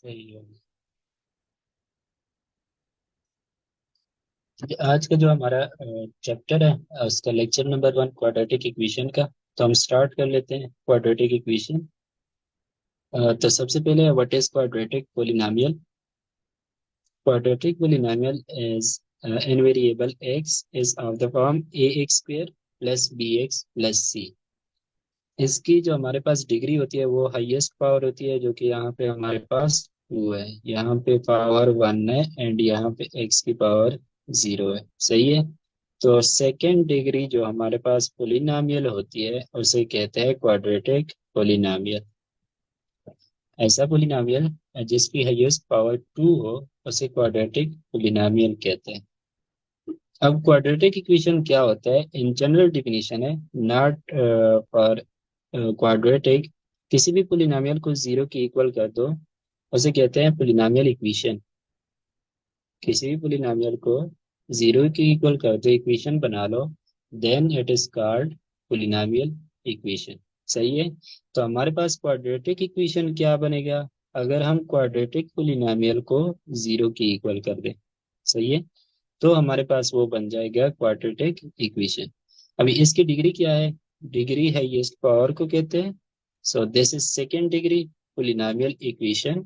सही है। आज का जो हमारा चैप्टर है, उसका लेक्चर नंबर 1 क्वाड्रेटिक इक्वेशन का। तो हम स्टार्ट कर लेते हैं क्वाड्रेटिक इक्वेशन। तो सबसे पहले what is quadratic polynomial. Quadratic polynomial is an variable X is of the form A X square plus B x plus C. इसकी जो हमारे पास डिग्री होती है वो हाईएस्ट पावर होती है, जो कि यहाँ पे हमारे पास 2 है, यहाँ पे पावर 1 है एंड यहाँ पे एक्स की पावर 0 है। सही है। तो सेकेंड डिग्री जो हमारे पास पोलिनोमियल होती है उसे कहते हैं क्वाड्रेटिक पोलिनोमियल। ऐसा पोलिनोमियल जिसकी हाईएस्ट पावर 2 हो उसे क्वाड्रेटिक पोलिनोमियल कहते हैं। अब क्वाड्रेटिक इक्वेशन क्या होता है, इन जनरल डिफिनीशन है, नॉट फॉर क्वाड्रेटिक। किसी भी पोलिनोमियल को जीरो के इक्वल कर दो उसे कहते हैं पोलिनोमियल इक्वेशन। किसी भी पोलिनोमियल को जीरो के इक्वल कर दो, इक्वेशन बना लो, then it is called polynomial equation. सही है। तो हमारे पास क्वाड्रेटिक इक्वेशन क्या बनेगा अगर हम क्वाड्रेटिक पोलिनोमियल को जीरो के इक्वल कर दें। सही है। तो हमारे पास वो बन जाएगा क्वाड्रेटिक इक्वेशन। अभी इसकी डिग्री क्या है, डिग्री है ये पावर को कहते हैं। So this is second degree polynomial equation.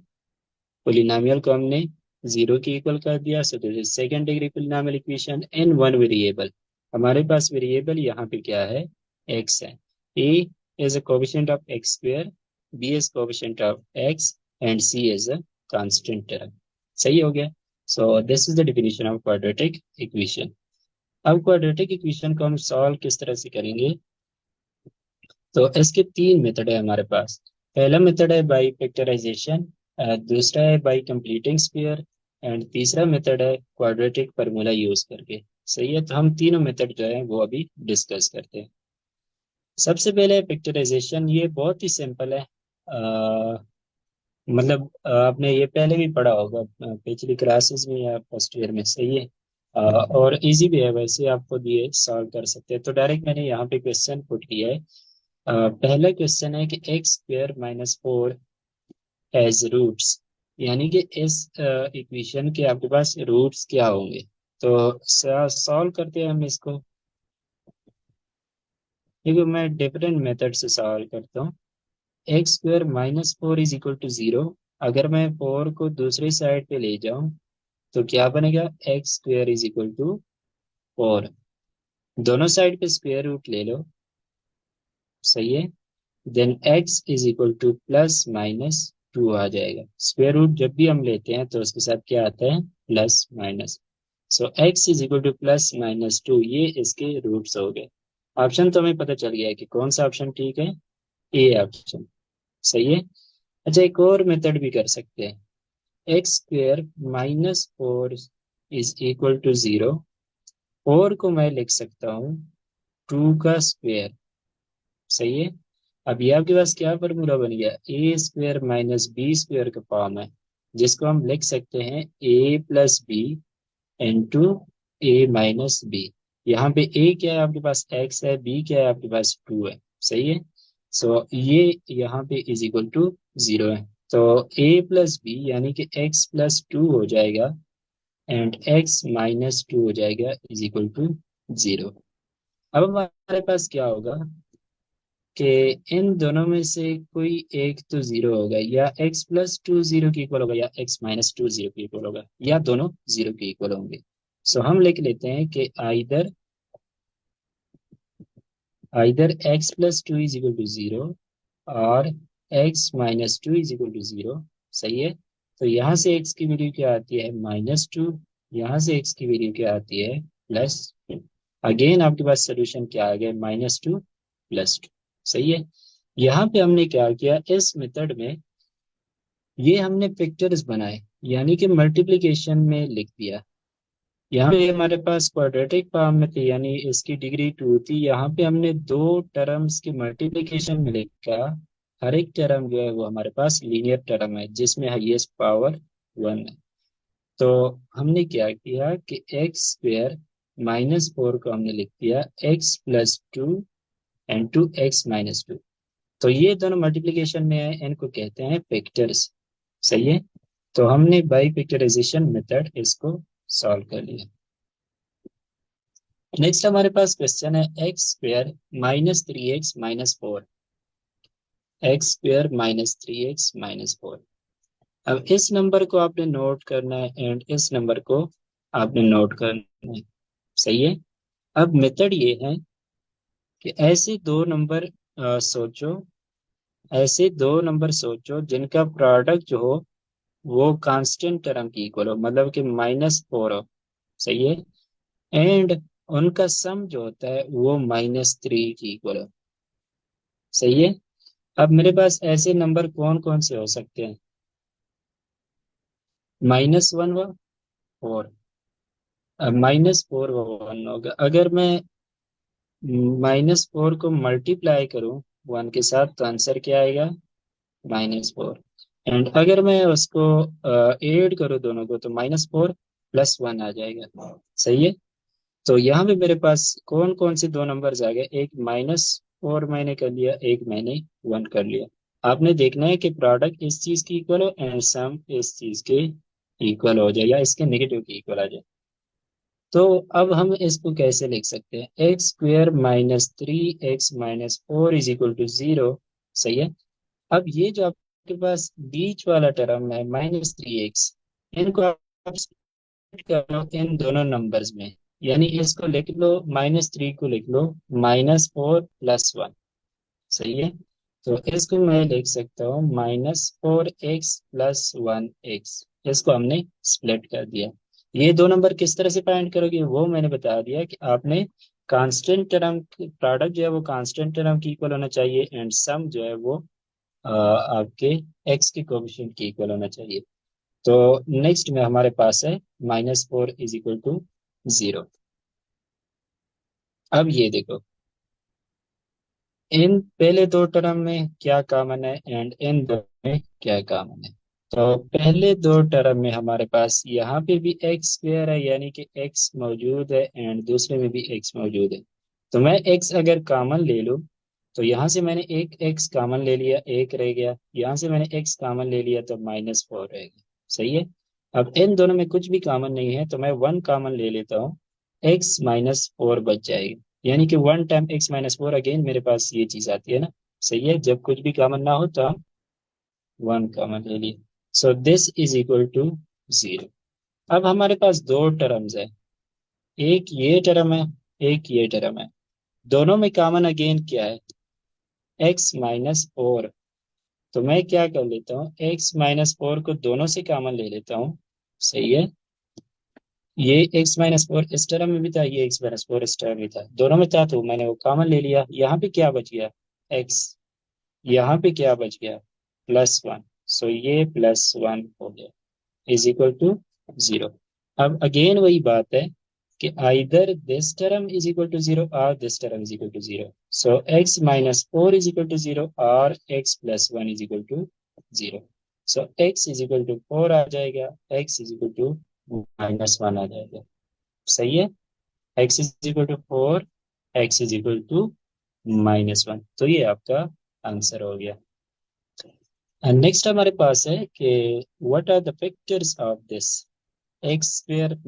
Polynomial को हमने जीरो के इक्वल कर दिया, so this is second degree polynomial equation in one variable. हमारे पास वेरिएबल यहाँ पे क्या है, एक्स है। A is a coefficient of X square, B is coefficient of X and C is a constant term. सही हो गया। So this is the definition of quadratic equation. अब क्वाड्रेटिक इक्वेशन को हम सॉल्व किस तरह से करेंगे, तो इसके तीन मेथड है हमारे पास। पहला मेथड है बाय फैक्टराइजेशन, दूसरा है बाय कंप्लीटिंग स्क्वायर एंड तीसरा मेथड है क्वाड्रेटिक फार्मूला यूज करके। सही है। तो हम तीनों मेथड जो है वो अभी डिस्कस करते हैं। सबसे पहले फैक्टराइजेशन, ये बहुत ही सिंपल है। मतलब आपने ये पहले भी पढ़ा होगा पिछली क्लासेस में या फर्स्ट ईयर में। सही है। और इजी भी है, वैसे आपको दिए सॉल्व कर सकते हैं। तो डायरेक्ट मैंने यहाँ पे क्वेश्चन पुट किया है। पहला क्वेश्चन है कि X square minus four as roots, यानी कि इस इक्वेशन के आपके पास रूट्स क्या होंगे। तो सॉल्व करते हैं हम इसको। देखो मैं डिफरेंट मेथड से सॉल्व करता हूँ। X square minus four is equal to zero. अगर मैं फोर को दूसरी साइड पे ले जाऊं तो क्या बनेगा, X square is equal to four. दोनों साइड पे स्क्वेयर रूट ले लो। सही है। Then x is equal to plus minus two आ जाएगा। स्क्वायर रूट जब भी हम लेते हैं तो उसके साथ क्या आता है, plus minus. So x is equal to plus minus to, ये इसके रूट्स हो गए। ऑप्शन तो हमें पता चल गया है कि कौन सा ऑप्शन ठीक है, ए ऑप्शन। सही है। अच्छा एक और मेथड भी कर सकते हैं। X square minus four is equal to zero. Four को मैं लिख सकता हूँ टू का स्क्वेयर। सही है। अब ये आपके पास क्या फॉर्मूला बन गया, ए स्क्वेयर माइनस बी स्क्वेयर का फॉर्म है, जिसको हम लिख सकते हैं A plus B into A minus B. यहाँ पे ए क्या है आपके पास, एक्स है, बी क्या है आपके पास, टू है। सही है। सो ये यहाँ पे इज इक्वल टू जीरो है। तो ए प्लस बी यानी कि एक्स प्लस टू हो जाएगा एंड एक्स माइनस टू हो जाएगा इज इक्वल टू जीरो। अब हमारे पास क्या होगा कि इन दोनों में से कोई एक तो जीरो होगा, या एक्स प्लस टू जीरो के इक्वल होगा या एक्स माइनस टू जीरो के इक्वल होगा, या दोनों जीरो के इक्वल होंगे। सो हम लिख लेते हैं कि either either X plus two is equal to zero और X minus two is equal to zero. सही है। तो यहाँ से एक्स की वैल्यू क्या आती है, माइनस टू। यहाँ से एक्स की वैल्यू क्या आती है, प्लस टू। अगेन आपके पास सोल्यूशन क्या आ गया, माइनस टू प्लस टू। सही है। यहाँ पे हमने क्या किया, इस मेथड में ये हमने पिक्चर्स बनाए, यानी कि मल्टीप्लिकेशन में लिख दिया। यहाँ पे हमारे पास क्वाड्रेटिक फॉर्म में थी, यानी इसकी डिग्री टू थी। यहाँ पे हमने दो टर्म्स की मल्टीप्लिकेशन में लिखा। हर एक टर्म जो है वो हमारे पास लीनियर टर्म है जिसमें हाईएस्ट पावर वन है। तो हमने क्या किया कि एक्स स्क्वेयर माइनस फोर को हमने लिख दिया X plus two and two X minus two. तो ये दोनों मल्टीप्लिकेशन में है, इनको कहते हैं फैक्टर्स। सही है। तो हमने बाई पिक्चराइजेशन मेथड इसको सॉल्व कर लिया। नेक्स्ट हमारे पास क्वेश्चन है x² - 3x - 4। x² - 3x - 4। अब इस नंबर को आपने नोट करना है एंड इस नंबर को आपने नोट करना है। सही है। अब मेथड ये है कि ऐसे दो नंबर सोचो, ऐसे दो नंबर सोचो जिनका प्रोडक्ट जो हो वो कांस्टेंट टर्म की इक्वल हो, मतलब कि -4 हो। सही है। एंड उनका सम जो होता है वो -3 की इक्वल हो। सही है। अब मेरे पास ऐसे नंबर कौन कौन से हो सकते हैं? -1 व 4। अब -4 व 1 होगा। अगर मैं -4 को मल्टीप्लाई करूं 1 के साथ तो आंसर क्या आएगा? -4। एंड अगर मैं उसको ऐड करूं दोनों को तो -4 + 1 आ जाएगा। सही है। तो यहाँ पे मेरे पास कौन कौन से दो नंबर्स आ गए? एक -4 मैंने कर लिया, एक मैंने 1 कर लिया। आपने देखना है कि प्रोडक्ट इस चीज की इक्वल हो एंड सम इस चीज के इक्वल हो जाए या इसके नेगेटिव की इक्वल आ जाए। तो अब हम इसको कैसे लिख सकते हैं? x² - 3x - 4 = 0। सही है। अब ये जो आपके पास बीच वाला टर्म है -3x, इनको आप split कर लो इन दोनों नंबर्स में। यानी इसको लिख लो, -3 को लिख लो -4 + 1। सही है। तो इसको मैं लिख सकता हूँ -4x + 1x। इसको हमने स्प्लिट कर दिया। ये दो नंबर किस तरह से फाइंड करोगे वो मैंने बता दिया कि आपने कांस्टेंट टर्म प्रोडक्ट जो है वो कांस्टेंट टर्म की इक्वल होना चाहिए एंड सम जो है वो आपके एक्स के कोएफिशिएंट की इक्वल होना चाहिए। तो नेक्स्ट में हमारे पास है -4 = 0। अब ये देखो, इन पहले दो टर्म में क्या कॉमन है एंड इन दो में क्या कॉमन है? तो पहले दो टर्म में हमारे पास यहाँ पे भी x² है, यानी कि x मौजूद है एंड दूसरे में भी x मौजूद है। तो मैं x अगर कॉमन ले लूँ तो यहाँ से मैंने एक x कॉमन ले लिया, एक रह गया। यहाँ से मैंने x कॉमन ले लिया तो -4 रहेगा। सही है। अब इन दोनों में कुछ भी कॉमन नहीं है तो मैं 1 कॉमन ले लेता हूँ, x - 4 बच जाएगी। यानी कि 1 टाइम x - 4 अगेन मेरे पास ये चीज आती है ना। सही है। जब कुछ भी कॉमन ना हो तो हम 1 कॉमन ले लिए। So this is equal to 0। अब हमारे पास दो टर्म्स है, एक ये टर्म है, एक ये टर्म है। दोनों में कॉमन अगेन क्या है? x - 4। तो मैं क्या कर लेता हूँ, x - 4 को दोनों से कॉमन ले लेता हूँ। सही है। ये x - 4 इस टर्म में भी था, ये x - 4 इस टर्म में था, दोनों में था तो मैंने वो कॉमन ले लिया। यहाँ पे क्या बच गया? x। यहाँ पे क्या बच गया? +1। सो ये +1 हो गया = 0। अब अगेन वही बात है कि either this term is equal to 0 और this term is equal to 0। So x - 4 is equal to 0 और x + 1 is equal to 0। So x is equal to 4 आ जाएगा, x इज इक्वल टू -1 आ जाएगा। सही है। x is equal to 4, x is equal to -1। तो ये आपका आंसर हो गया। एंड नेक्स्ट हमारे पास है कि what are the factors of this x² -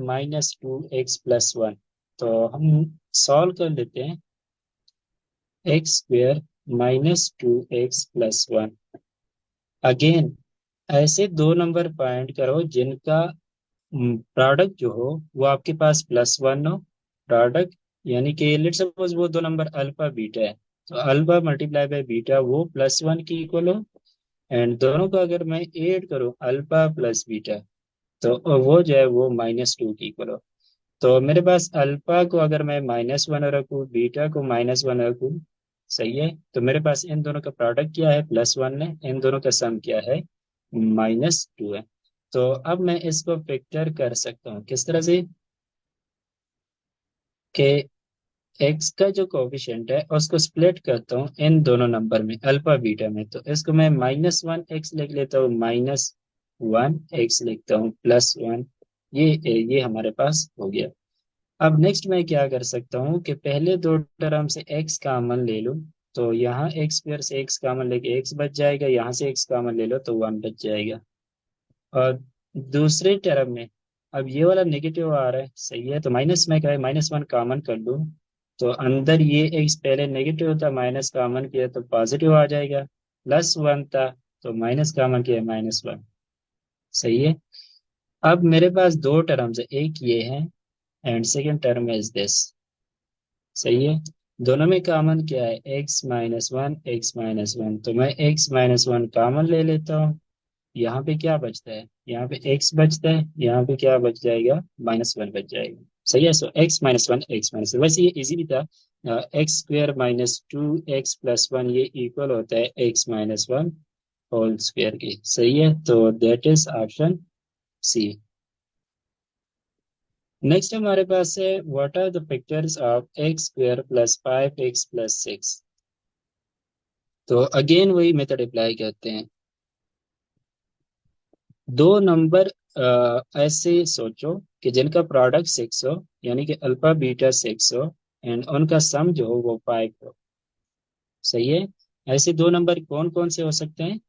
2x + 1। तो हम सॉल्व कर लेते हैं। x² - 2x + 1। अगेन ऐसे दो नंबर फाइंड करो जिनका प्रोडक्ट जो हो वो आपके पास +1 हो। प्रोडक्ट यानी कि लेट सपोज वो दो नंबर अल्फा बीटा है, तो अल्फा मल्टीप्लाई बाय बीटा वो +1 की इक्वल हो। एंड दोनों को अगर मैं ऐड करूं अल्फा प्लस बीटा तो वो जो है वो -2 की इक्वल हो। तो मेरे पास अल्फा को अगर मैं -1 रखूँ, बीटा को -1 रखूँ, सही है, तो मेरे पास इन दोनों का प्रोडक्ट क्या है? +1 है। इन दोनों का सम क्या है? -2 है। तो अब मैं इसको फैक्टर कर सकता हूँ किस तरह से कि एक्स का जो कोफिशिएंट है उसको स्प्लिट करता हूँ इन दोनों नंबर में, अल्फा बीटा में। तो इसको मैं -1x लिख लेता हूँ, -1x लिखता हूँ, +1। ये हमारे पास हो गया। अब नेक्स्ट मैं क्या कर सकता हूँ कि पहले दो टर्म से x कॉमन ले लूँ। तो यहाँ x² से x कॉमन लेके x बच जाएगा, यहाँ से x कॉमन ले लो तो 1 बच जाएगा। और दूसरे टर्म में अब ये वाला नेगेटिव आ रहा है, सही है, तो माइनस में क्या है, -1 कॉमन कर लूँ तो अंदर ये एक्स पहले नेगेटिव था, माइनस कॉमन किया तो पॉजिटिव आ जाएगा। +1 था तो माइनस कॉमन किया, -1। सही है। अब मेरे पास दो टर्म्स है, एक ये है and second term is this. सही है। दोनों में कॉमन क्या है, x-1 x-1, तो मैं x-1 कॉमन ले लेता हूँ। यहाँ पे क्या बचता है, यहाँ पे x बचता है, यहाँ पे क्या बच जाएगा, -1 बच जाएगा। सही है। सो x-1 x-1, वैसे ये इजी भी था। x² - 2x + 1 ये इक्वल होता है x-1 होल स्क्वायर की। सही है, तो that is option C. Next हमारे पास है what are the factors of x² + 5x + 6। तो अगेन वही मेथड अप्लाई करते हैं। दो नंबर ऐसे सोचो कि जिनका प्रोडक्ट 6 हो, यानी कि अल्फा बीटा 6 हो, एंड उनका सम जो हो वो 5 हो। सही है। ऐसे दो नंबर कौन कौन से हो सकते हैं,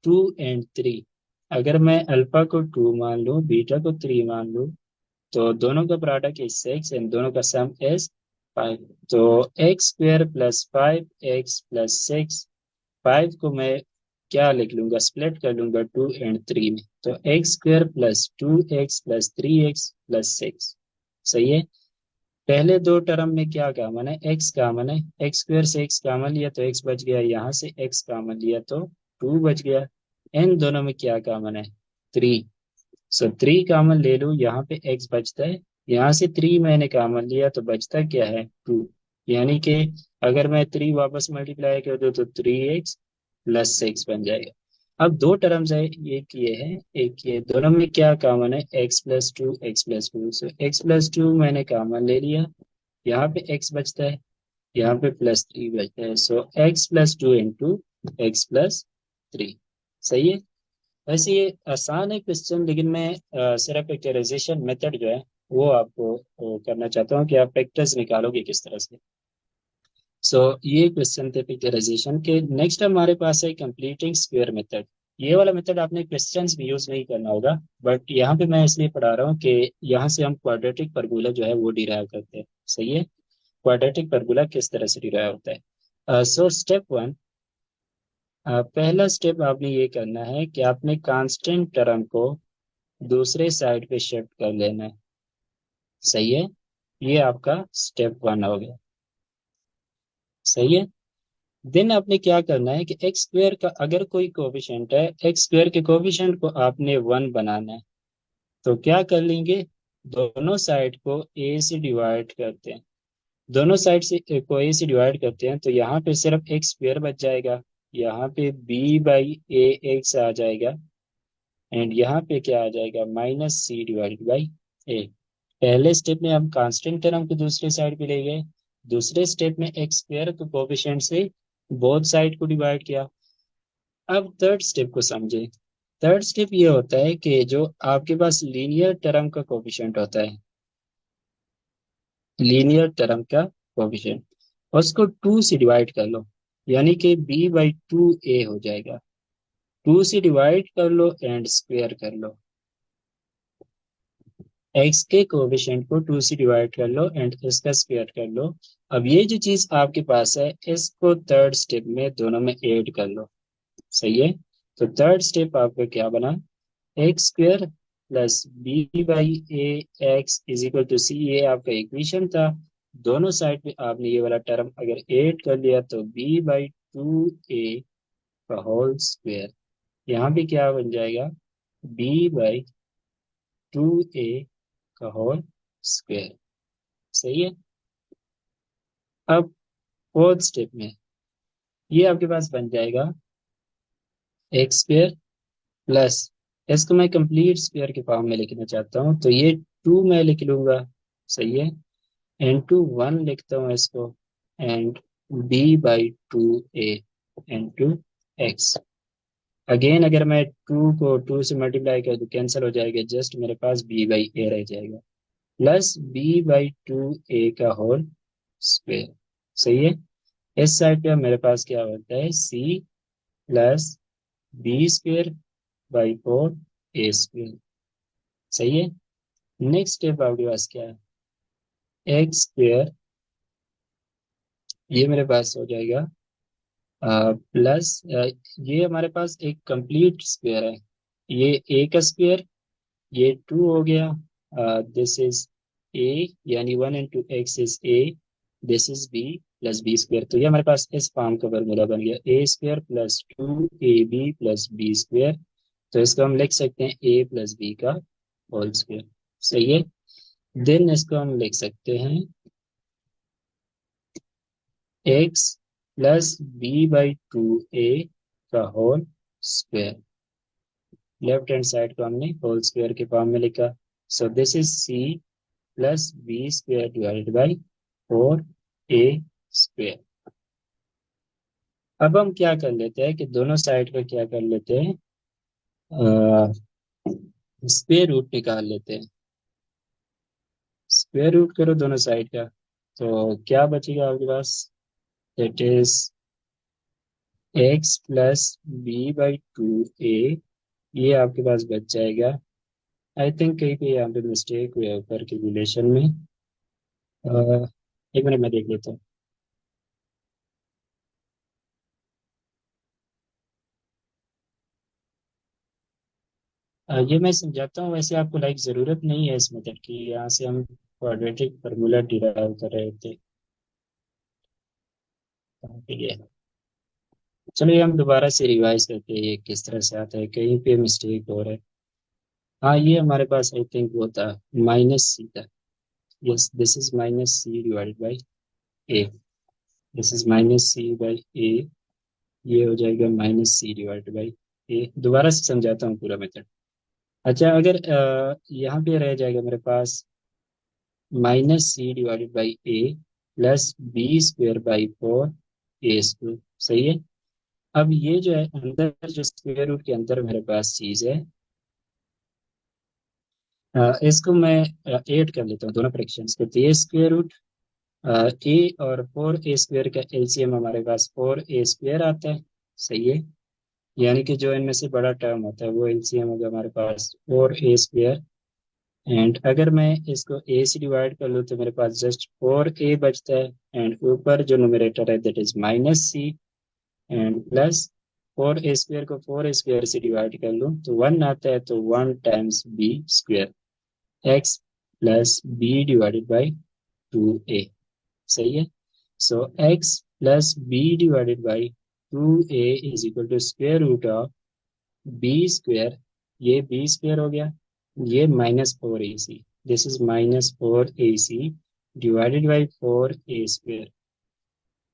2 और 3। अगर मैं अल्फा को 2 मान लूँ, बीटा को 3 मान लूँ, तो दोनों का प्रोडक्ट इज 6 एंड दोनों का सम इज 5। तो x² + 5x + 6, 5 को मैं क्या लिख लूंगा, स्प्लिट कर लूंगा 2 और 3 में, तो x² + 2x + 3x + 6। सही है। पहले दो टर्म में क्या कॉमन है, x कॉमन है, x² से x कॉमन लिया तो x बच गया, यहाँ से x कॉमन लिया तो 2 बच गया। इन दोनों में क्या कॉमन है, 3। सो 3 कॉमन ले लूँ, यहाँ पे x बचता है, यहाँ से 3 मैंने कॉमन लिया तो बचता क्या है, 2। यानी कि अगर मैं 3 वापस मल्टीप्लाई कर दूँ तो 3x + 6 बन जाएगा। अब दो टर्म्स है, एक ये है एक ये, दोनों में क्या कॉमन है, x + 2 x + 2। सो x + 2 मैंने कॉमन ले लिया, यहाँ पे x बचता है, यहाँ पे +3 बचता है। सो x + 2 इंटू x + 3। सही है। वैसे ये आसान है क्वेश्चन, लेकिन मैं सिर्फ फैक्टराइजेशन मेथड जो है वो आपको करना चाहता हूँ कि आप फैक्टर्स निकालोगे किस तरह से। सो ये क्वेश्चन थे फैक्टराइजेशन के। नेक्स्ट हमारे पास है कंप्लीटिंग स्क्वायर मेथड। ये वाला मेथड आपने क्वेश्चंस में यूज नहीं करना होगा, बट यहाँ पे मैं इसलिए पढ़ा रहा हूँ कि यहाँ से हम क्वाड्रेटिक फार्मूला जो है वो डिराइव करते हैं। सही है। क्वाड्रेटिक फार्मूला किस तरह से डिराइव होता है। सो स्टेप 1, पहला स्टेप आपने ये करना है कि आपने कांस्टेंट टर्म को दूसरे साइड पे शिफ्ट कर लेना है। सही है। ये आपका स्टेप 1 हो गया। सही है। देन आपने क्या करना है कि x² का अगर कोई कोफिशिएंट है, x² के कोफिशिएंट को आपने 1 बनाना है, तो क्या कर लेंगे, दोनों साइड को a से डिवाइड करते हैं। दोनों साइड से को a से डिवाइड करते हैं तो यहाँ पे सिर्फ x² बच जाएगा, यहाँ पे b/a x आ जाएगा, एंड यहाँ पे क्या आ जाएगा, -c/a। पहले स्टेप में हम कांस्टेंट टर्म को दूसरे साइड पे ले गए, दूसरे स्टेप में x² को कोफिशिएंट से बोथ साइड को डिवाइड किया। अब थर्ड स्टेप को समझे। थर्ड स्टेप ये होता है कि जो आपके पास लीनियर टर्म का कोफिशिएंट होता है, लीनियर टर्म का कोफिशिएंट, उसको 2 से डिवाइड कर लो, यानी कि b/2a हो जाएगा। 2 से डिवाइड कर लो एंड स्क्वायर कर लो, एक्स के कोएफिशिएंट को 2 से डिवाइड कर लो एंड इसका स्क्वायर कर लो। अब ये जो चीज आपके पास है इसको थर्ड स्टेप में दोनों में ऐड कर लो। सही है। तो थर्ड स्टेप आपका क्या बना, x² + b/a x = c, ये आपका इक्वेशन था। दोनों साइड पे आपने ये वाला टर्म अगर ऐड कर लिया तो b/2a का होल स्क्वायर, यहाँ पे क्या बन जाएगा, b/2a का होल स्क्वायर। सही है। अब फोर्थ स्टेप में ये आपके पास बन जाएगा x² प्लस, इसको मैं कंप्लीट स्क्वायर के फॉर्म में लिखना चाहता हूँ तो ये 2 मैं लिख लूंगा। सही है। n/1 लिखता हूँ इसको, एंड b/2a x। अगेन अगर मैं 2 को 2 से मल्टीप्लाई कर दूं कैंसिल हो जाएगा, जस्ट मेरे पास b/a रह जाएगा, प्लस b/2a का होल स्क्वायर। सही है। इस साइड पे मेरे पास क्या होता है, c + b² / 4 ए स्क्वेयर। सही है। नेक्स्ट स्टेप आपके पास क्या है, एक्स स्क्वेयर, ये मेरे पास हो जाएगा प्लस, ये हमारे पास एक कंप्लीट स्क्वायर है, ये ए का स्क्वायर, ये टू हो गया, दिस इज ए, यानी 1 into x is A, this is B plus B square. तो ये हमारे पास इस फॉर्म का फॉर्मूला बन गया, A square plus 2ab plus B square. तो इसको हम लिख सकते हैं ए प्लस बी का होल स्क्वायर। सही है। देन इसको हम लिख सकते हैं X plus B by two A का whole square. Left hand side को हमने होल स्क्वायर के फॉर्म में लिखा। So this is C plus B square divided by 4a square. अब हम क्या कर लेते हैं कि दोनों साइड का क्या कर लेते हैं, स्क्वायर रूट निकाल लेते हैं। स्क्वायर रूट करो दोनों साइड का, तो क्या बचेगा आपके पास, that is X plus B by two A, ये आपके पास बच जाएगा। आई थिंक कहीं पे यहाँ पे मिस्टेक हुआ है ऊपर के रिलेशन में। एक मिनट मैं देख लेता हूँ। ये मैं समझाता हूँ, वैसे आपको लाइक ज़रूरत नहीं है इस मेथड की, यहाँ से हम क्वाड्रेटिक फार्मूला डिराइव कर रहे थे। कहाँ पे गया? चलिए हम दोबारा से रिवाइज करते हैं ये किस तरह से आता है, कहीं पे मिस्टेक हो रहा है। हाँ, ये हमारे पास आई थिंक वो था, माइनस सी था। Yes, this is minus C divided by A, this is minus C by ए, ये हो जाएगा minus C divided by A. दोबारा से समझाता हूँ पूरा मेथड। अच्छा, अगर यहाँ पे रह जाएगा मेरे पास minus C divided by A plus B square by 4 A square. सही है। अब ये जो है अंदर, जो स्क्वेयर रूट के अंदर मेरे पास चीज है, इसको मैं ऐड कर लेता हूँ दोनों फ्रैक्शंस को। तो ये स्क्वेयर रूट ए और 4a स्क्वेयर का एलसीएम हमारे पास 4a स्क्वेयर आता है। सही है। यानी कि जो इनमें से बड़ा टर्म होता है वो एलसीएम होगा हमारे पास 4a स्क्वेयर। एंड अगर मैं इसको ए से डिवाइड कर लूँ तो मेरे पास जस्ट 4a बचता है, एंड ऊपर जो न्यूमरेटर है that is minus C, and plus 4a square को 4a स्क्वेयर से डिवाइड कर लूँ तो 1 आता है, तो 1 times b square, X plus B divided by 2a। सही है। So X plus B divided by 2a is equal to square root of B square, ये बी स्क्वेयर हो गया, ये -4ac, this is -4ac divided by 4a square.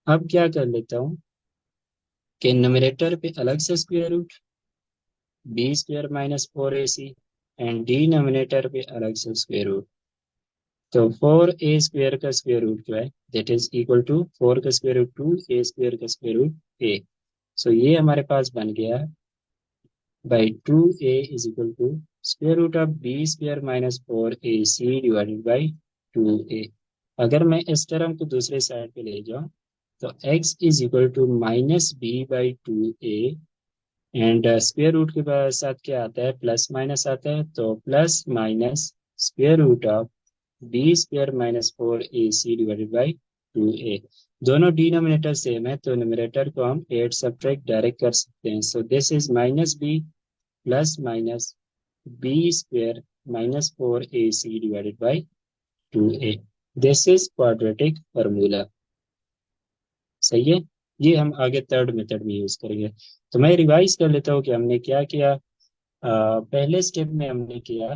अब क्या कर लेता हूँ कि न्यूमरेटर पे अलग से square root B square -4ac, and denominator पे अलग से स्क्वेयर रूट। तो 4a स्क्वेयर का स्क्वेयर रूट जो है दैट इज इक्वल टू 4 का स्क्वेयर रूट 2, a स्क्वेयर का स्क्वेयर रूट a। सो ये हमारे पास बन गया by 2a is equal to square root of B square -4ac divided by 2a। अगर मैं इस टर्म को दूसरे साइड पे ले जाऊं तो x is equal to minus B by 2a, and square root के साथ क्या आता है, प्लस माइनस आता है, तो plus minus square root of B square -4ac divided by 2a। दोनों डिनोमिनेटर सेम है तो न्यूमरेटर को हम एड सब्ट्रैक्ट डायरेक्ट कर सकते हैं। So this is minus B plus minus B square -4ac divided by 2a। This is quadratic formula. सही है। ये हम आगे थर्ड मेथड में यूज करेंगे। तो मैं रिवाइज कर लेता हूँ कि हमने क्या किया। पहले स्टेप में हमने किया,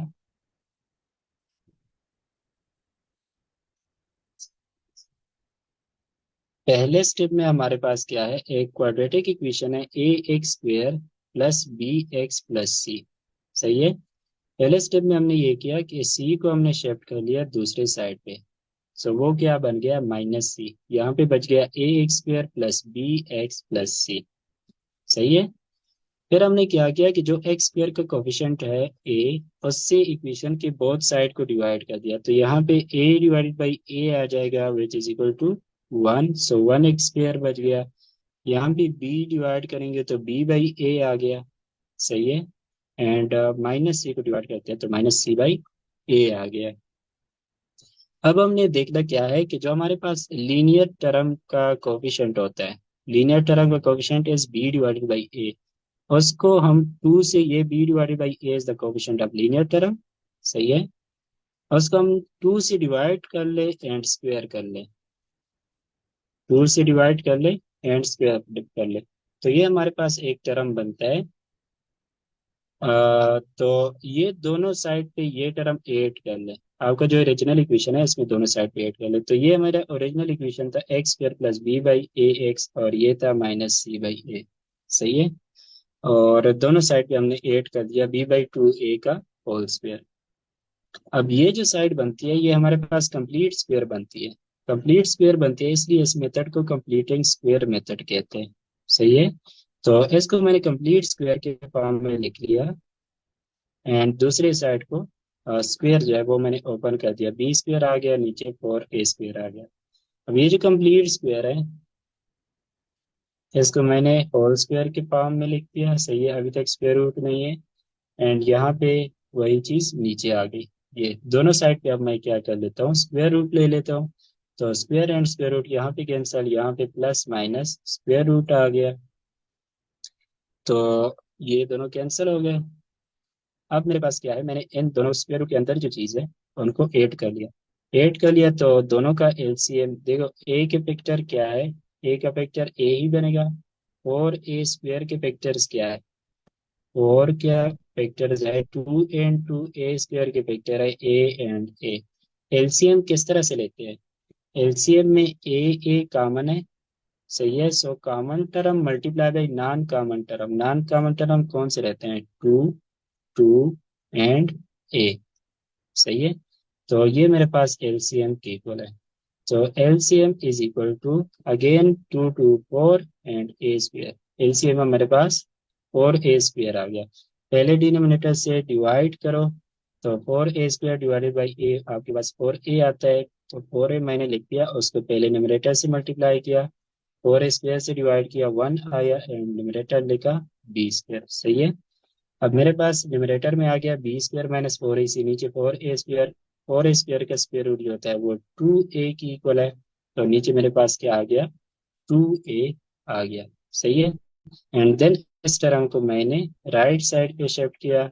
पहले स्टेप में हमारे पास क्या है, एक क्वाड्रेटिक इक्वेशन है A X square plus B x plus C. सही है। पहले स्टेप में हमने ये किया कि सी को हमने शिफ्ट कर लिया दूसरे साइड पे। सो वो क्या बन गया, माइनस सी, यहाँ पे बच गया A X square plus B x plus C. सही है। फिर हमने क्या किया कि जो एक्स स्क्वेयर का कोफिशिएंट है ए, उससे इक्वेशन के बोथ साइड को डिवाइड कर दिया, तो यहाँ पे ए डिवाइडेड बाई ए आ जाएगा which is equal to 1, so 1 X square बच गया। यहाँ पे बी डिवाइड करेंगे तो बी बाई ए आ गया। सही है। एंड माइनस सी को डिवाइड करते हैं तो माइनस सी बाई ए आ गया। अब हमने देखना क्या है कि जो हमारे पास लीनियर टर्म का कोफिशिएंट होता है, लीनियर टर्म का coefficient is B divided by A. उसको हम टू से, ये B divided by A is the coefficient of linear term, सही है। उसको हम टू से डिवाइड कर ले एंड स्क्वायर कर ले, टू से डिवाइड कर ले एंड स्क्वायर कर ले, तो ये हमारे पास एक टर्म बनता है। तो ये दोनों साइड पे ये टर्म ऐड कर ले, आपका जो ओरिजिनल इक्वेशन है इसमें दोनों साइड पे ऐड कर ले, तो ये हमारा ओरिजिनल इक्वेशन था X square plus B by A X, और ये था माइनस सी बाई ए, सही है। और दोनों साइड पे हमने ऐड कर दिया बी बाई टू ए का होल स्क्वायर। अब ये जो साइड बनती है ये हमारे पास कंप्लीट स्क्वायर बनती है, कंप्लीट स्क्वायर बनती है, इसलिए इस मेथड को कंप्लीटिंग स्क्वायर मेथड कहते हैं, सही है। तो इसको मैंने कंप्लीट स्क्वायर के फॉर्म में लिख लिया, एंड दूसरी साइड को स्क्वायर जो है वो मैंने ओपन कर दिया, बी स्क्वायर आ गया, नीचे फोर ए स्क्वायर आ गया। अब ये जो कंप्लीट स्क्वायर है इसको मैंने होल स्क्वायर के फॉर्म में लिख दिया, सही है, अभी तक स्क्वायर रूट नहीं है। एंड यहाँ पे वही चीज नीचे आ गई। ये दोनों साइड पे अब मैं क्या कर लेता हूँ, स्क्वायर रूट ले लेता हूँ। तो स्क्वायर एंड स्क्वायर रूट यहाँ पे कैंसल, यहाँ पे प्लस माइनस स्क्वायर रूट आ गया, तो ये दोनों कैंसिल हो गए। अब मेरे पास क्या है, मैंने इन दोनों स्क्वायर रूट के अंदर जो चीज है उनको ऐड कर लिया, ऐड कर लिया तो दोनों का एलसीएम देखो, ए के फैक्टर क्या है, ए का फैक्टर ए ही बनेगा, और ए स्क्वायर के फैक्टर्स क्या है, और क्या फैक्टर्स है, two and two A square के फैक्टर है ए एंड ए। एलसीएम किस तरह से लेते हैं, एलसीएम में ए कॉमन है, सही है, so common term multiply by non common term, non common term कौन से रहते हैं, टू, टू एंड ए, सही है। तो ये मेरे पास एलसीएम की इक्वल है, तो LCM is equal to again two two four and A square, LCM में मेरे पास फोर ए स्क्वायर आ गया, पहले डिनोमिनेटर से डिवाइड करो, तो four A square divided by A आपके पास फोर ए आता है, तो फोर ए मैंने लिख दिया, उसको पहले न्यूमरेटर से मल्टीप्लाई किया, फोर स्क्वायर से डिवाइड किया वन आया, एंड न्यूमरेटर लिखा बी स्क्वायर, सही है। अब मेरे पास न्यूमरेटर में आ गया B square minus four A सी, नीचे four A square, four square का स्क्वायर रूट जो होता है वो टू ए की इक्वल है, तो नीचे मेरे पास क्या आ गया, टू ए आ गया, सही है। एंड देन इस टर्म को मैंने राइट साइड पे शिफ्ट किया,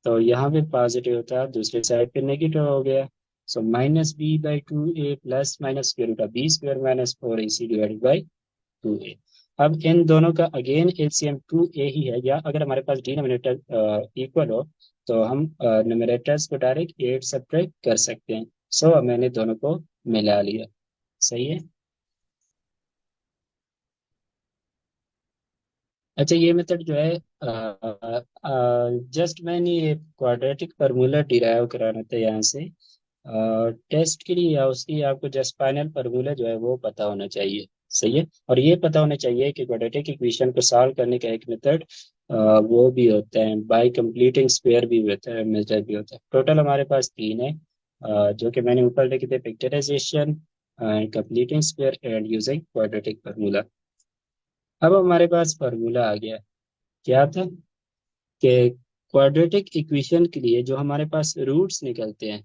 तो यहाँ पे पॉजिटिव था, दूसरे साइड पे नेगेटिव हो गया, so minus B by two A plus minus square root of B square minus four A C divided by two A. अब इन दोनों का अगेन एलसीएम टू ए ही है, या अगर हमारे पास डिनोमिनेटर इक्वल हो तो हम न्यूमरेटर्स को डायरेक्ट एट सब्ट्रैक्ट कर सकते हैं, सो मैंने दोनों को मिला लिया, सही है। अच्छा ये मेथड जो है जस्ट मैंने ये क्वाड्रेटिक फार्मूला डिराइव कराना था यहाँ से, टेस्ट के लिए, या उसकी आपको जस्ट फाइनल फार्मूला जो है वो पता होना चाहिए, सही है। और ये पता होना चाहिए कि क्वाड्रेटिक इक्वेशन को सॉल्व करने का एक मेथड वो भी होता है बाय कंप्लीटिंग स्क्वायर भी होता है, मेथड भी होता है, टोटल हमारे पास तीन है, जो कि मैंने ऊपर लिखे थे, factorization, completing square and using quadratic formula. अब हमारे पास फार्मूला आ गया, क्या था कि क्वाड्रेटिक इक्वेशन के लिए जो हमारे पास रूट्स निकलते हैं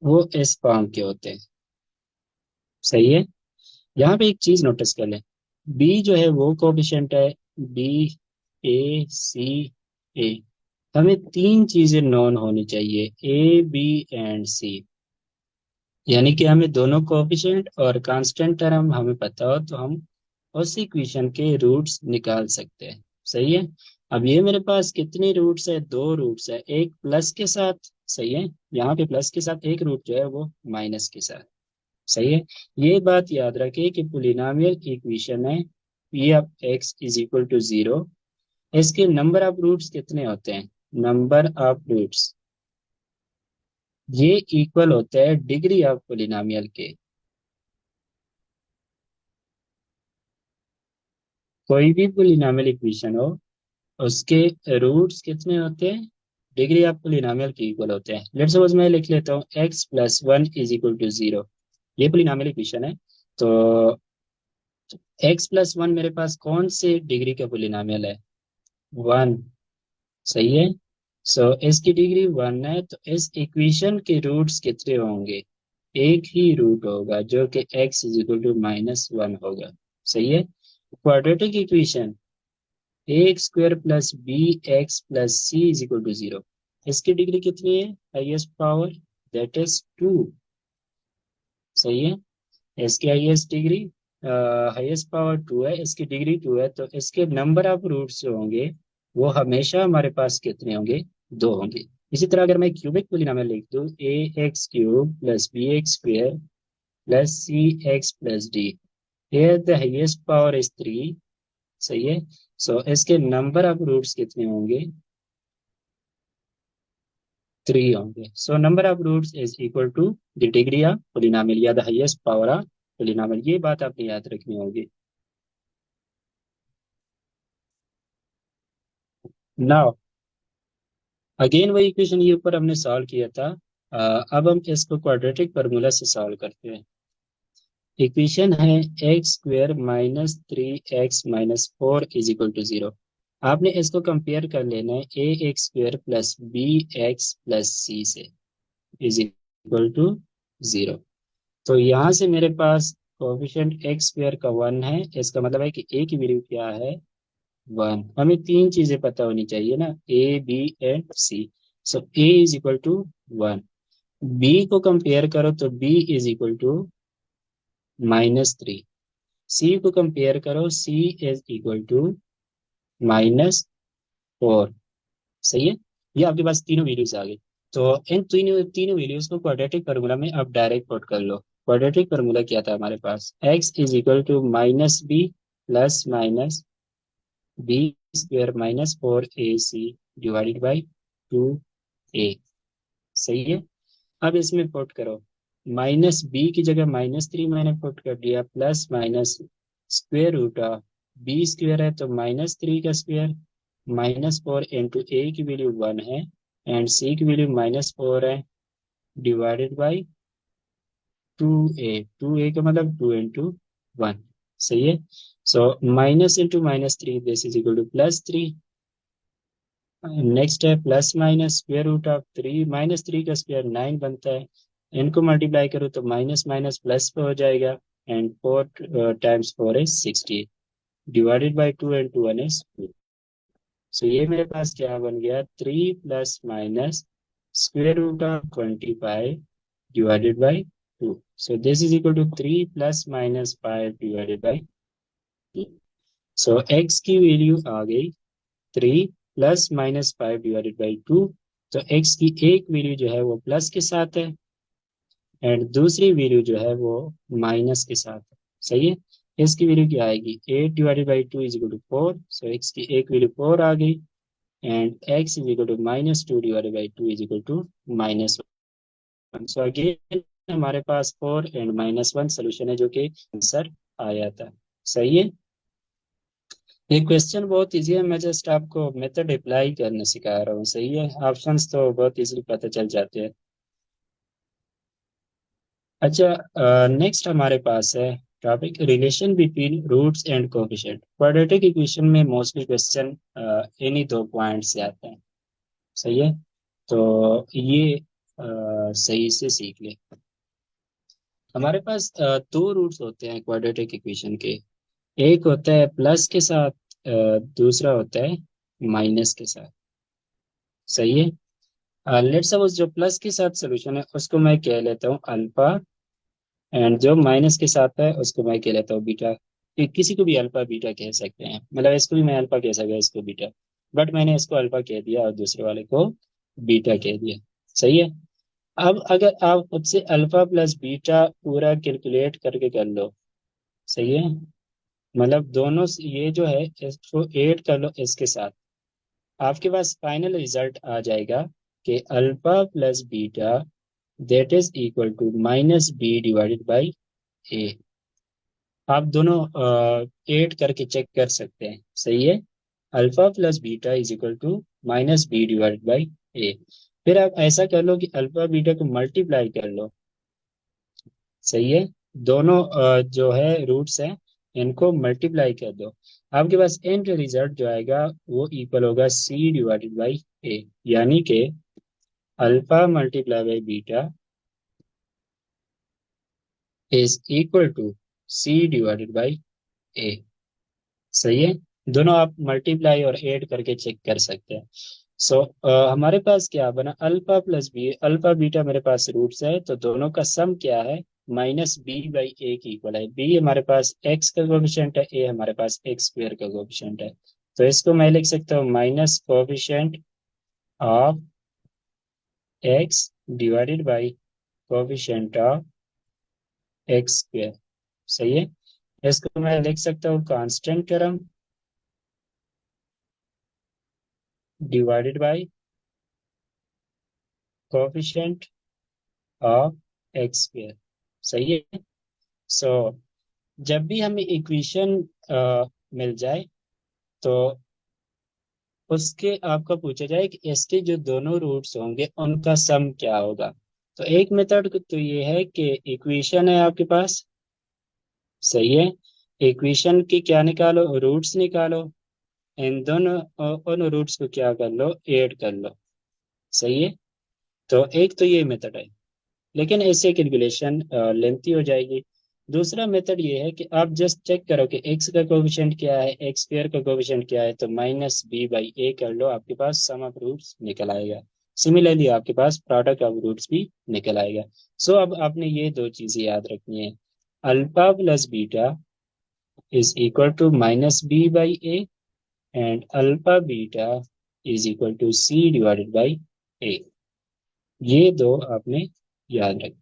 वो इस फॉर्म के होते हैं, सही है। यहाँ पे एक चीज नोटिस कर लें, बी जो है वो कोफिशिएंट है, बी, ए, सी, ए, हमें तीन चीजें नॉन होनी चाहिए, ए बी एंड सी, यानी कि हमें दोनों कोफिशिएंट और कांस्टेंट टर्म हमें पता हो तो हम उस इक्वेशन के रूट्स निकाल सकते हैं, सही है। अब ये मेरे पास कितने रूट्स है, दो रूट्स है, एक प्लस के साथ, सही है, यहाँ पे प्लस के साथ, एक रूट जो है वो माइनस के साथ, सही है। ये बात याद रखिए कि पोलिनोमियल इक्वेशन है P of X is equal to zero, इसके नंबर ऑफ रूट्स कितने होते हैं, नंबर ऑफ रूट्स, ये इक्वल होता है डिग्री ऑफ पोलिनोमियल के। कोई भी पोलिनोमियल इक्वेशन हो उसके रूट्स कितने होते हैं, डिग्री ऑफ पोलिनोमियल के इक्वल होते हैं। लेट्स सपोज मैं लिख लेता हूँ X plus one is equal to zero, ये पोलिनोमियल इक्वेशन है, तो एक्स प्लस वन मेरे पास कौन से डिग्री का पोलिनोमियल है, वन, सही है। इसकी डिग्री 1 है, तो इस इक्वेशन के रूट्स कितने होंगे? एक ही रूट होगा जो कि x इज इक्वल टू -1 होगा। सही है। Quadratic equation ax² plus bx plus c is equal to 0, इसकी डिग्री कितनी है? Highest power, that is 2। सही है। इसकी हाईएस्ट डिग्री, हाईएस्ट पावर 2 है, इसकी डिग्री 2 है, तो इसके नंबर ऑफ रूट्स जो होंगे वो हमेशा हमारे पास कितने होंगे? 2 होंगे। इसी तरह अगर मैं क्यूबिक पोलिनोमियल लिख दूं, ax³ plus bx² plus cx plus d, here the highest power is 3। सही है। इसके नंबर ऑफ रूट्स कितने होंगे? 3 होंगे। Number of roots is equal to the degree of polynomial या the highest power of polynomial, ये बात आपने याद रखनी होगी। नाउ अगेन वही इक्वेशन ये ऊपर हमने सॉल्व किया था। अब हम इसको क्वाड्रेटिक फार्मूला से सॉल्व करते हैं। इक्वेशन है x² -3x - 4 is equal to 0। आपने इसको कंपेयर कर लेना है ax² plus bx plus c से, इज इक्वल टू 0। तो यहाँ से मेरे पास कोएफिशिएंट x² का 1 है, इसका मतलब है कि a की वैल्यू क्या है? 1। हमें तीन चीजें पता होनी चाहिए ना, a b and c। a is equal to 1। b को कंपेयर करो तो b is equal to -3। c को कंपेयर करो, c इज इक्वल टू -4। सही है। ये आपके पास तीनों वैल्यूज आ गई। तो इन तीनों तीनों वैल्यूज को क्वाड्रेटिक फार्मूला में अब डायरेक्ट पुट कर लो। क्वाड्रेटिक फार्मूला क्या था हमारे पास? x is equal to -b plus minus b² -4ac divided by 2a। सही है। अब इसमें पुट करो, -b की जगह -3 मैंने पुट कर दिया, plus minus square root of b² है तो -3 का स्क्वेयर, -4 इंटू a की वैल्यू 1 है एंड c की वैल्यू -4 है, डिवाइडेड बाई 2a का मतलब 2 इंटू 1। सही है। Minus into -3, this is equal to +3। Next है plus minus square root of 3, -3 का स्क्वेयर 9 बनता है, इनको मल्टीप्लाई करो तो माइनस माइनस प्लस पे हो जाएगा and 4 times 4 is 60, divided by 2 into 1 is 2। ये मेरे पास क्या बन गया? 3 plus minus square root of 25 divided by 2। This is equal to 3 plus minus 5 divided by 2। X की वैल्यू आ गई 3 प्लस -5 डिवाइडेड बाई 2। तो एक्स की एक वैल्यू जो है वो प्लस के साथ है एंड दूसरी वैल्यू जो है वो माइनस के साथ है। सही है। इसकी वैल्यू क्या आएगी? 8 divided by 2 is equal to 4। X की एक वैल्यू 4 आ गई and x is equal to -2 divided by 2 is equal to -1। Again हमारे पास 4 एंड -1 सोल्यूशन है जो कि आंसर आया था। सही है। ये क्वेश्चन बहुत इजी है, मैं जस्ट आपको मेथड अप्लाई करना सिखा रहा हूँ। सही है। ऑप्शंस तो बहुत इजीली पता चल जाते हैं। अच्छा, नेक्स्ट हमारे पास है topic relation between roots and coefficient. Quadratic equation में मोस्टली क्वेश्चन इन्हीं दो पॉइंट से आते हैं। सही है। तो ये सही से सीख ले। हमारे पास दो रूट्स होते हैं क्वाड्रेटिक इक्वेशन के। एक होता है प्लस के साथ, दूसरा होता है माइनस के साथ। सही है। लेट्स सपोज जो प्लस के साथ सोल्यूशन है उसको मैं कह लेता हूँ अल्फा, एंड जो माइनस के साथ है उसको मैं कह लेता हूँ बीटा। किसी को भी अल्फा बीटा कह सकते हैं, मतलब इसको भी मैं अल्फा कह सकता हूँ, इसको बीटा, बट मैंने इसको अल्फा कह दिया और दूसरे वाले को बीटा कह दिया। सही है। अब अगर आप खुद से अल्फा प्लस बीटा पूरा कैलकुलेट करके कर लो। सही है। मतलब दोनों ये जो है इसको ऐड कर लो इसके साथ, आपके पास फाइनल रिजल्ट आ जाएगा कि alpha plus beta that is equal to -b divided by A. आप दोनों ऐड करके चेक कर सकते हैं। सही है। Alpha plus beta is equal to -b divided by a. फिर आप ऐसा कर लो कि अल्फा बीटा को मल्टीप्लाई कर लो। सही है। दोनों जो है रूट्स हैं इनको मल्टीप्लाई कर दो, आपके पास एंड रिजल्ट जो आएगा वो इक्वल होगा सी डिवाइडेड बाई ए, यानी कि alpha multiply by beta is equal to c divided by a. सही है। दोनों आप मल्टीप्लाई और ऐड करके चेक कर सकते हैं। सो हमारे पास क्या बना, alpha plus b, alpha beta मेरे पास रूट्स है, तो दोनों का सम क्या है, माइनस बी बाई ए की इक्वल है। बी हमारे पास एक्स का कोफिशिएंट है, ए हमारे पास एक्स स्क्वेयर का कोफिशिएंट है। तो इसको मैं लिख सकता हूँ minus coefficient of x divided by coefficient of x square. सही है। इसको मैं लिख सकता हूँ constant term divided by coefficient of x square. सही है। सो जब भी हमें इक्वेशन मिल जाए, तो उसके आपका पूछा जाए कि इसके जो दोनों रूट्स होंगे उनका सम क्या होगा। तो एक मेथड तो ये है कि इक्वेशन है आपके पास, सही है, इक्वेशन की क्या निकालो, रूट्स निकालो, इन दोनों उन रूट्स को क्या कर लो, ऐड कर लो। सही है। तो एक तो ये मेथड है, लेकिन इससे कैलकुलेशन लेंथी हो जाएगी। दूसरा मेथड ये है कि आप जस्ट चेक करो कि एक्स का कोफिशिएंट क्या है, एक्स स्क्वायर का कोफिशिएंट क्या है, तो माइनस बी बाई ए कर लो, आपके पास सम ऑफ रूट्स निकल आएगा। सिमिलरली आपके पास प्रोडक्ट ऑफ रूट्स भी निकल आएगा। सो अब आपने ये दो चीजें याद रखनी है, alpha plus beta is equal to minus B by a, and alpha beta is equal to c divided by ए। ये दो आपने याद रखना।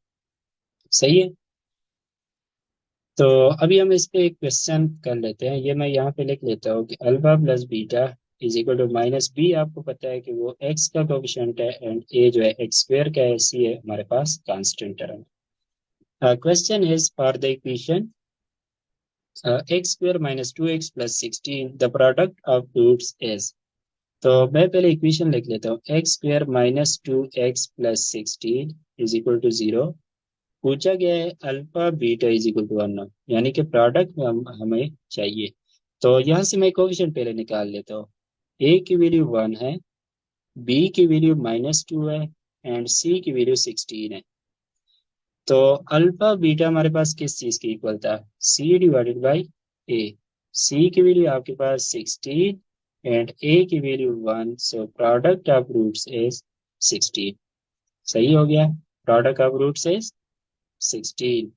सही है। तो अभी हम इस पे एक क्वेश्चन कर लेते हैं, ये मैं यहाँ पे लिख लेता हूँ कि alpha plus beta is equal to minus b, आपको पता है कि वो एक्स का कोफिशिएंट है, एंड ए जो है एक्स स्क्वायर का है, सी है हमारे पास constant term. Question is for the equation x square minus two x plus sixteen the product of roots is. तो मैं पहले इक्वेशन लिख लेता हूँ, x square minus two x plus sixteen is equal to zero. पूछा गया है alpha beta is equal to one, यानी कि प्रोडक्ट में हमें चाहिए। तो यहाँ से मैं कोफिशिएंट पहले निकाल लेता हूँ। ए की वैल्यू वन है, बी की वैल्यू माइनस टू है, एंड सी की वैल्यू सिक्सटीन है। तो अल्फा बीटा हमारे पास किस चीज की इक्वल था, सी डिवाइडेड बाई ए। सी की वैल्यू आपके पास सिक्सटीन एंड ए की value one, so product of roots is sixteen. सही हो गया, product of roots is sixteen.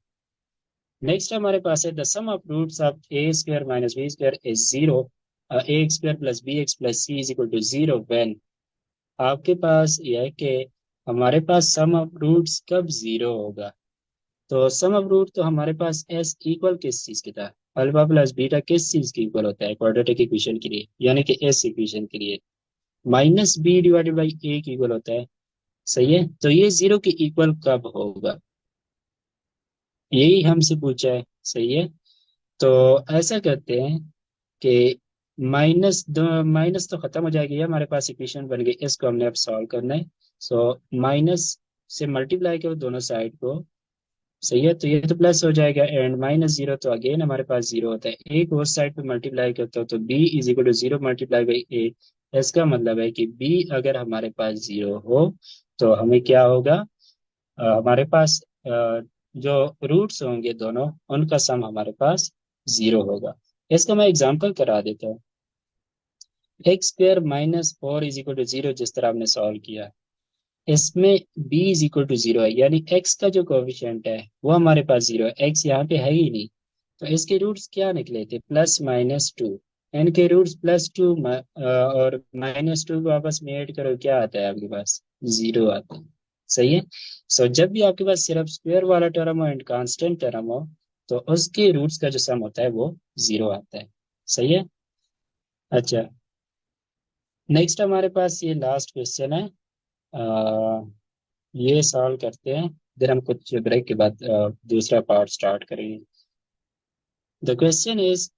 Next हमारे पास है the sum of roots of a square minus b square is zero, a square plus B x plus c is equal to zero when. आपके पास यह है कि हमारे पास सम ऑफ रूट्स कब जीरो होगा। तो सम ऑफ रूट तो हमारे पास एस इक्वल किस चीज की था, अल्फा प्लस बीटा किस चीज की इक्वल होता है, क्वाड्रेटिक इक्वेशन के लिए, यानी कि एस इक्वेशन के लिए minus b divided by a की इक्वल होता है। सही है। तो ये जीरो की इक्वल कब होगा, यही हमसे पूछा है। सही है। तो ऐसा करते हैं कि माइनस तो खत्म हो जाएगी, ये हमारे पास इक्वेशन बन गई, इसको हमने अब सॉल्व करना है। सो माइनस से मल्टीप्लाई करो दोनों साइड को। सही है। तो ये तो प्लस हो जाएगा, एंड माइनस जीरो तो अगेन हमारे पास जीरो होता है, एक और साइड पे मल्टीप्लाई करते हो तो b is equal to zero multiply by a. इसका मतलब है कि बी अगर हमारे पास जीरो हो तो हमें क्या होगा, हमारे पास जो रूट्स होंगे दोनों, उनका सम हमारे पास जीरो होगा। इसका मैं एग्जांपल करा देता हूँ। X square minus four is equal to zero जिस तरह आपने सॉल्व किया, इसमें b is equal to zero है, यानी x का जो कोएफिशिएंट है वो हमारे पास जीरो है, x यहाँ पे है ही नहीं। तो इसके रूट्स क्या निकले थे, प्लस माइनस टू। इनके रूट्स प्लस टू और माइनस टू को आपस में ऐड करो, क्या आता है आपके पास, जीरो आता है। सही है। सो जब भी आपके पास सिर्फ स्क्वायर वाला टर्म हो एंड कांस्टेंट टर्म हो, तो उसके रूट्स का जो सम होता है वो जीरो आता है। सही है। अच्छा, नेक्स्ट हमारे पास ये लास्ट क्वेश्चन है, ये सॉल्व करते हैं, फिर हम कुछ ब्रेक के बाद दूसरा पार्ट स्टार्ट करेंगे। द क्वेश्चन इज,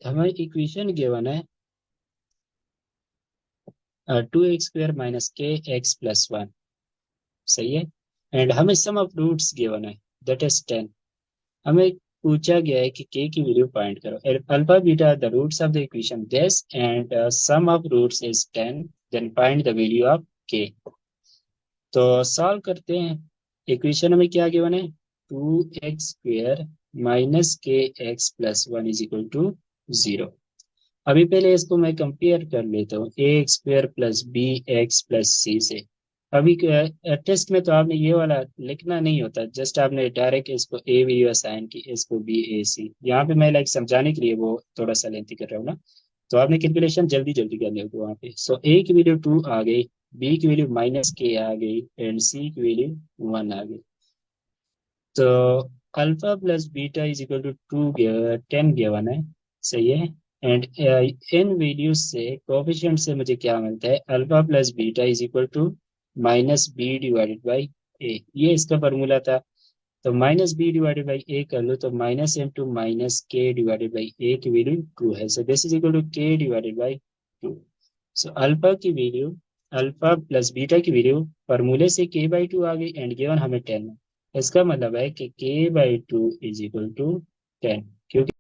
हमें इक्वेशन गिवन है two x square minus k x plus one. सही है। एंड हमें सम ऑफ रूट्स गिवन है, दैट इज टेन। हमें पूछा गया है कि के की वैल्यू फाइंड करो। Alpha beta are the roots of the equation this and sum of roots is 10, then find the value of k. तो सॉल्व करते हैं। इक्वेशन में क्या गिवन है, 2x² minus k x plus 1 is equal to 0। अभी पहले इसको मैं कंपेयर कर लेता हूँ a² plus B x plus c से। अभी टेस्ट में तो आपने ये वाला लिखना नहीं होता, जस्ट आपने डायरेक्ट इसको ए वैल्यू असाइन की, इसको बी ए सी। यहाँ पे मैं लाइक समझाने के लिए वो थोड़ा सा लेंथी कर रहा हूँ ना, तो आपने कैलकुलेशन जल्दी जल्दी करनी होगी वहाँ पे। सो ए की वैल्यू 2 आ गई, बी की वैल्यू माइनस के आ गई एंड सी की वैल्यू 1 आ गई। तो alpha plus beta is equal to 10 given है, सही है। एंड इन वैल्यूज से कोफिशिएंट से मुझे क्या मिलता है, alpha plus beta is equal to minus b divided by ए, ये इसका फॉर्मूला था। तो minus b divided by a कर लो तो minus into minus k divided by a की वैल्यू 2 है, so this is equal to k divided by 2। So alpha की वैल्यू, अल्फा प्लस बीटा की वैल्यू फॉर्मूले से के बाई 2 आ गई एंड गिवन हमें 10 है। इसका मतलब है कि के बाई 2 इज इक्वल टू 10, क्योंकि